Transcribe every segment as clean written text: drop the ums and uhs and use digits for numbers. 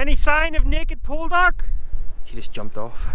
Any sign of naked Poldark? She just jumped off.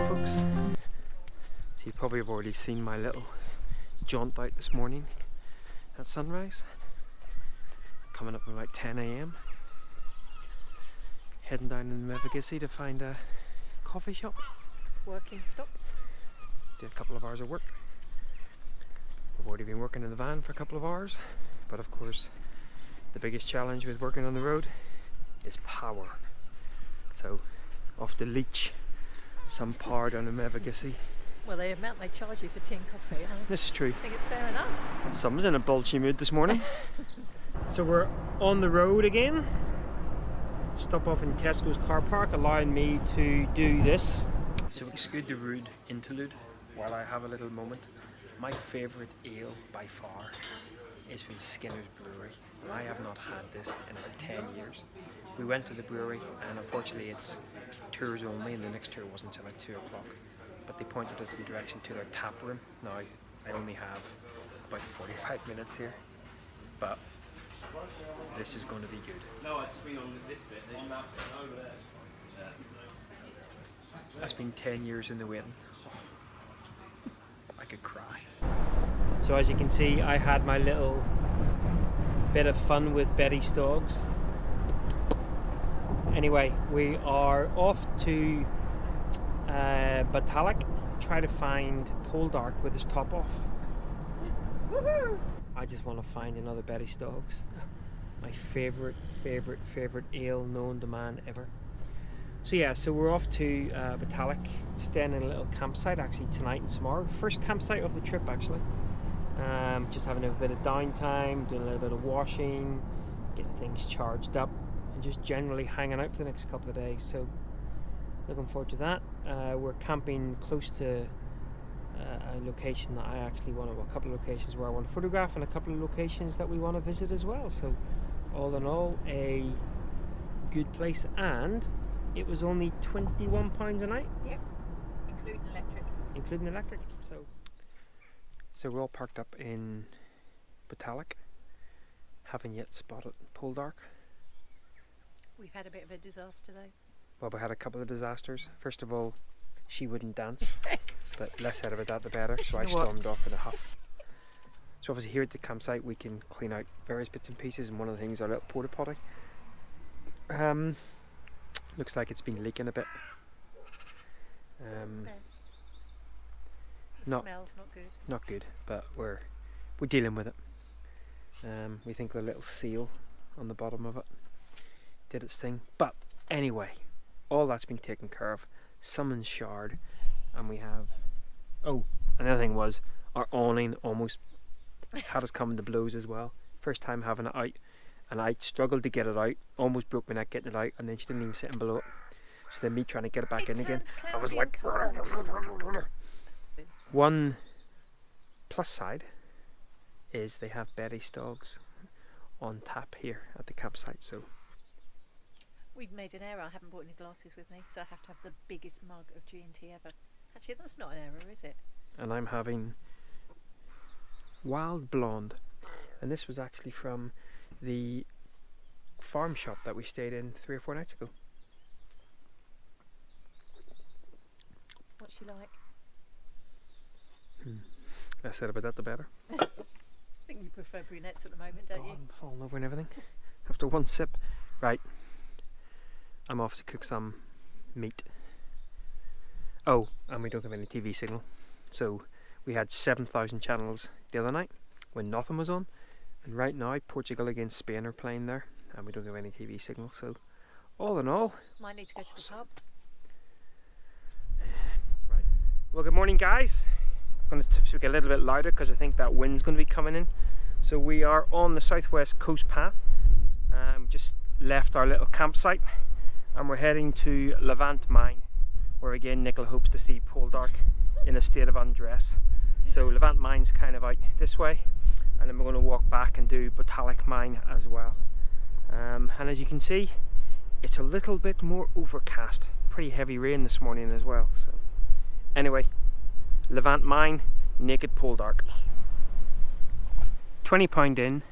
Folks, so you probably have already seen my little jaunt out this morning at sunrise, coming up at about 10 AM, heading down in Mevagissey to find a coffee shop, Working stop. do a couple of hours of work. We've already been working in the van for a couple of hours, but of course the biggest challenge with working on the road is power, so off to leech some power down in Mevagissey. Well, the amount they charge you for tea and coffee, This is true. I think it's fair enough. Someone's in a bulgy mood this morning. So we're on the road again. Stop off in Tesco's car park, allowing me to do this. So exclude the rude interlude while I have a little moment. My favourite ale by far is from Skinner's Brewery. I have not had this in about 10 years. We went to the brewery and unfortunately it's tours only, and the next tour wasn't until like 2 o'clock. But they pointed us in direction to their tap room. Now I only have about 45 minutes here, but this is going to be good. No, I just mean on this bit. Over there. That's been 10 years in the waiting. I could cry. So as you can see, I had my little bit of fun with Betty Stoggs. Anyway, we are off to Betty, try to find Poldark with his top off. Woohoo! I just want to find another Betty Stoggs. My favourite ale known to man ever. So yeah, so we're off to Betty, staying in a little campsite actually tonight and tomorrow. First campsite of the trip actually. Just having a bit of downtime, doing a little bit of washing, getting things charged up, and just generally hanging out for the next couple of days. So looking forward to that. We're camping close to a location that I actually want to, a couple of locations where I want to photograph, and a couple of locations that we want to visit as well. So all in all, a good place, and it was only £21 a night. Yep, including electric. Including electric. So we're all parked up in Betty, haven't yet spotted Poldark. We've had a bit of a disaster though. Well, we had a couple of disasters. First of all, she wouldn't dance, but less said about that the better, so I stormed off in a huff. So obviously here at the campsite we can clean out various bits and pieces, and one of the things is our little porta potty. Looks like it's been leaking a bit. Smells not good. Not good, but we're dealing with it. We think the little seal on the bottom of it did its thing. But anyway, all that's been taken care of. Someone's showered, and we have. Oh, another thing was our awning almost had us coming to blows as well. First time having it out, and I struggled to get it out. Almost broke my neck getting it out, and then she didn't even sit and below it. So then me trying to get it back in again, I was like. One plus side is they have Betty Stoggs on tap here at the campsite. So we've made an error. I haven't brought any glasses with me, so I have to have the biggest mug of G&T ever. Actually, that's not an error, is it? And I'm having Wild Blonde, and this was actually from the farm shop that we stayed in 3 or 4 nights ago. What's she like? Less said about that the better. I think you prefer brunettes at the moment, don't you? I'm falling over and everything. After one sip. Right. I'm off to cook some meat. Oh, and we don't have any TV signal. So we had 7,000 channels the other night when nothing was on. And right now, Portugal against Spain are playing there, and we don't have any TV signal, so all in all... Might need to go to the pub. Right. Well, good morning, guys. I'm going to speak a little bit louder because I think that wind's going to be coming in. So we are on the southwest coast path. Just left our little campsite, and we're heading to Levant Mine, where again Nicola hopes to see Poldark in a state of undress. So Levant Mine's kind of out this way, and then we're going to walk back and do Botanic Mine as well. And as you can see, it's a little bit more overcast. Pretty heavy rain this morning as well. So anyway, Levant Mine, naked Poldark. £20 in,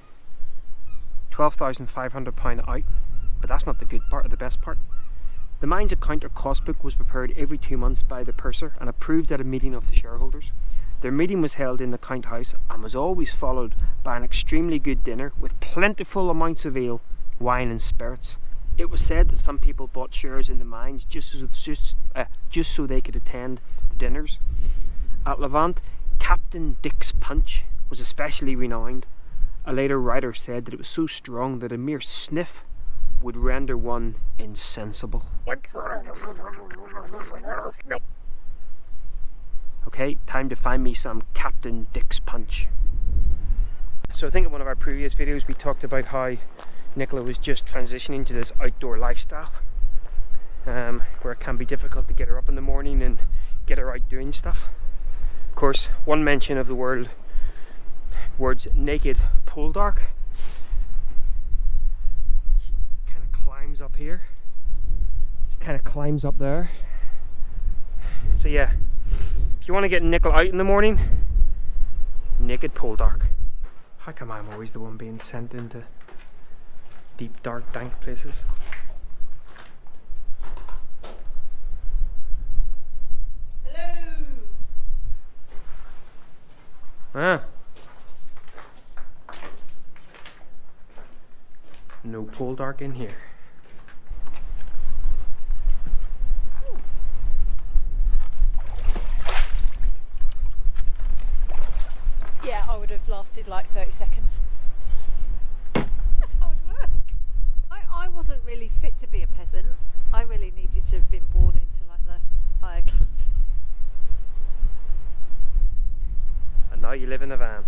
£12,500 out, but that's not the good part or the best part. The mine's account or cost book was prepared every 2 months by the purser and approved at a meeting of the shareholders. Their meeting was held in the count house and was always followed by an extremely good dinner with plentiful amounts of ale, wine and spirits. It was said that some people bought shares in the mines just so they could attend the dinners. At Levant, Captain Dick's punch was especially renowned. A later writer said that it was so strong that a mere sniff would render one insensible. Okay, time to find me some Captain Dick's punch. So I think in one of our previous videos we talked about how Nicola was just transitioning to this outdoor lifestyle, where it can be difficult to get her up in the morning and get her out doing stuff. Of course, one mention of the words naked Poldark. She kind of climbs up here. She kind of climbs up there. So yeah, if you want to get Nicola out in the morning, naked Poldark. How come I'm always the one being sent into deep, dark, dank places? Hello! Ah. No Poldark in here. Yeah, I would have lasted like 30 seconds. That's hard work. I wasn't really fit to be a peasant. I really needed to have been born into like the higher classes. And now you live in a van.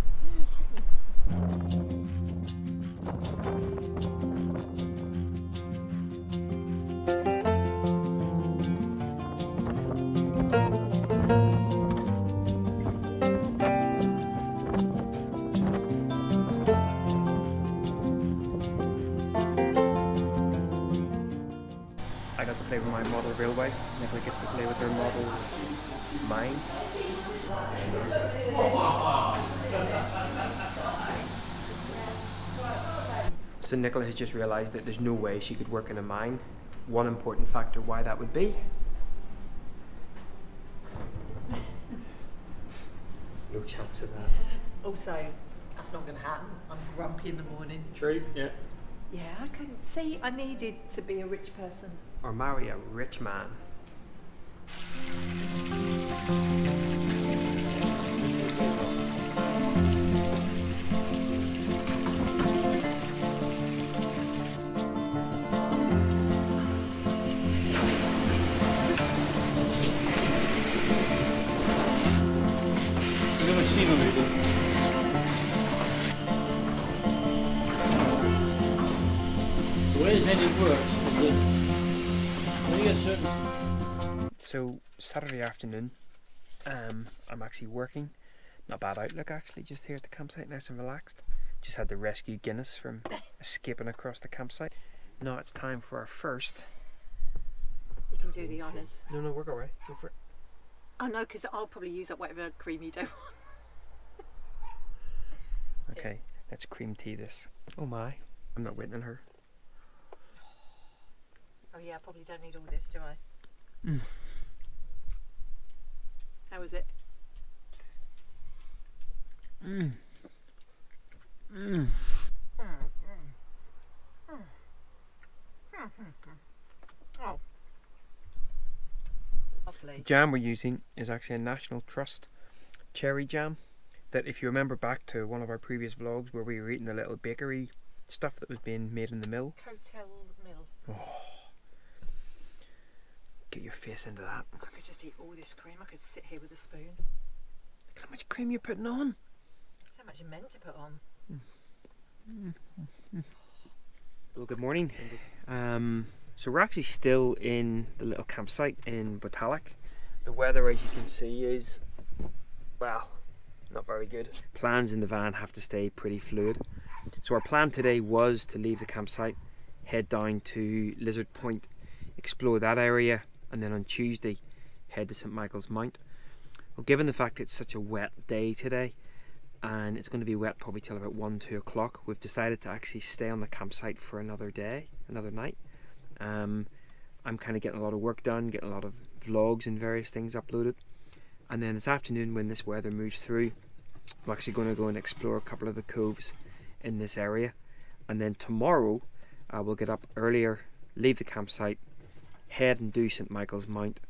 I got to play with my model railway. Nicola gets to play with her model mine. So Nicola has just realised that there's no way she could work in a mine. One important factor why that would be. No chance of that. Also, that's not going to happen. I'm grumpy in the morning. True, yeah. Yeah, I couldn't see. I needed to be a rich person. Or marry a rich man. Never seen a lady. The way it works is that when you get certain... So Saturday afternoon, I'm actually working. Not bad outlook actually, just here at the campsite, nice and relaxed. Just had to rescue Guinness from escaping across the campsite. Now it's time for our first. You can do the honours. No, work away. Go for it. Oh no, because I'll probably use up whatever cream you don't want. Okay, let's cream tea this. Oh my, I'm not waiting on her. Oh yeah, I probably don't need all this, do I? Mm. How was it? Mm. Mm. Oh. The Lovely. jam we're using is actually a National Trust cherry jam. that if you remember back to one of our previous vlogs where we were eating the little bakery stuff that was being made in the mill. Cotel Mill. Oh, get your face into that. I could just eat all this cream. I could sit here with a spoon. Look how much cream you're putting on. So much you meant to put on. Well, good morning. So we're actually still in the little campsite in Poldark. The weather, as you can see, is, well, not very good. Plans in the van have to stay pretty fluid. So our plan today was to leave the campsite, head down to Lizard Point, explore that area, and then on Tuesday head to St Michael's Mount. Well, given the fact it's such a wet day today, and it's going to be wet probably till about 1-2 o'clock, we've decided to actually stay on the campsite for another day, another night. I'm kind of getting a lot of work done, getting a lot of vlogs and various things uploaded, and then this afternoon when this weather moves through, we're actually going to go and explore a couple of the coves in this area, and then tomorrow we'll get up earlier, leave the campsite, head and do St Michael's Mount,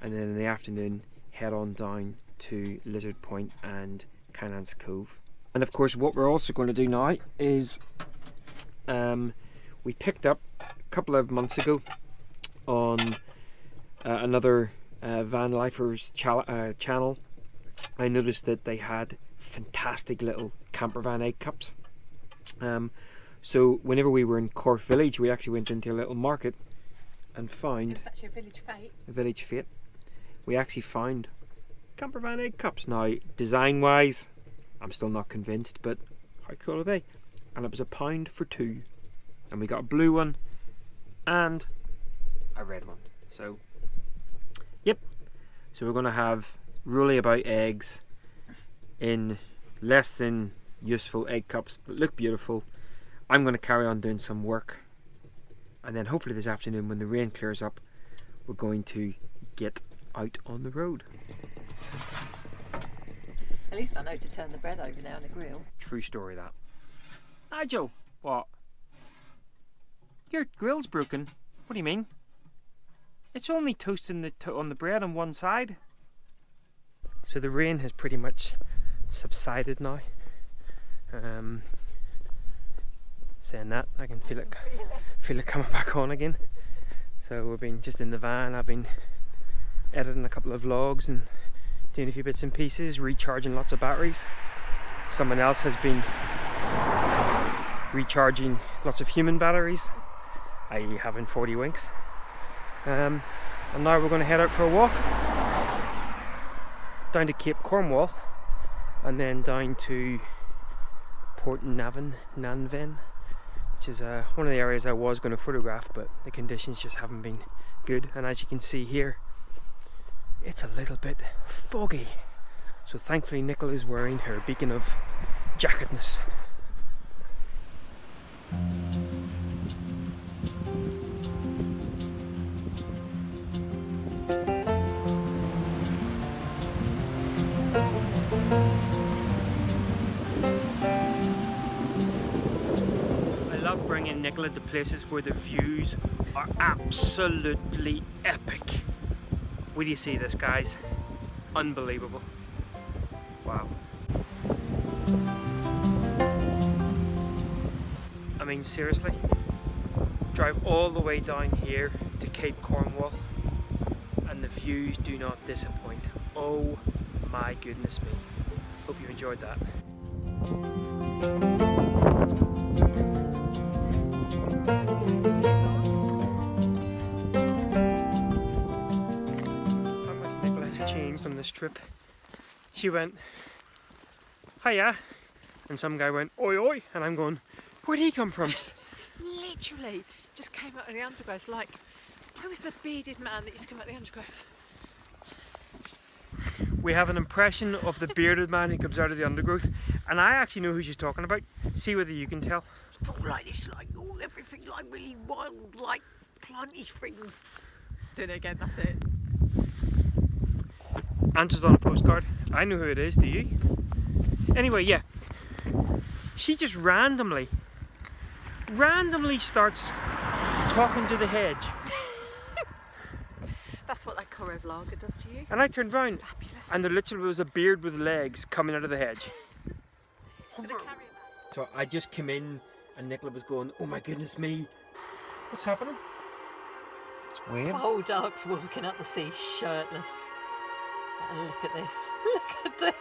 and then in the afternoon head on down to Lizard Point and Cynan's Cove. And of course what we're also going to do now is we picked up a couple of months ago on another Van Lifers channel. I noticed that they had fantastic little camper van egg cups. So whenever we were in Cork Village, we actually went into a little market and found... It was actually a village fete. A village fete. We actually found camper van egg cups. Now, design wise, I'm still not convinced, but how cool are they? And it was £1 for 2. And we got a blue one and a red one. So, yep. So we're going to have really about eggs in less than useful egg cups, but look beautiful. I'm going to carry on doing some work, and then hopefully this afternoon when the rain clears up, we're going to get out on the road. At least I know to turn the bread over now on the grill. True story that. Nigel, what? Your grill's broken. What do you mean? It's only toasting on the bread on one side. So the rain has pretty much subsided now. Saying that, I can feel it coming back on again. So we've been just in the van. I've been editing a couple of vlogs and doing a few bits and pieces, recharging lots of batteries. Someone else has been recharging lots of human batteries, i.e. having 40 winks. And now we're going to head out for a walk down to Cape Cornwall and then down to Port Navan, which is one of the areas I was going to photograph, but the conditions just haven't been good. And as you can see here, it's a little bit foggy. So thankfully Nicola is wearing her beacon of jacketness. Bringing Nicola to places where the views are absolutely epic. Where do you see this, guys? Unbelievable. Wow. I mean, seriously, drive all the way down here to Cape Cornwall and the views do not disappoint. Oh my goodness me. Hope you enjoyed that. On this trip, she went, hiya, and some guy went, oi oi, and I'm going, where'd he come from? Literally just came out of the undergrowth. Like, who was the bearded man that used to come out of the undergrowth? We have an impression of the bearded man who comes out of the undergrowth, and I actually know who she's talking about. See whether you can tell. It's all like this, like everything like really wild, like planty things. Doing it again, that's it. Answers on a postcard. I know who it is, do you? Anyway, yeah. She just randomly starts talking to the hedge. That's what that Correv lager does to you. And I turned round Fabulous. and there literally was a beard with legs coming out of the hedge. The caravan. So I just came in and Nicola was going, oh my goodness me. What's happening? It's waves. Poldark's walking up the sea shirtless. And look at this. Look at this.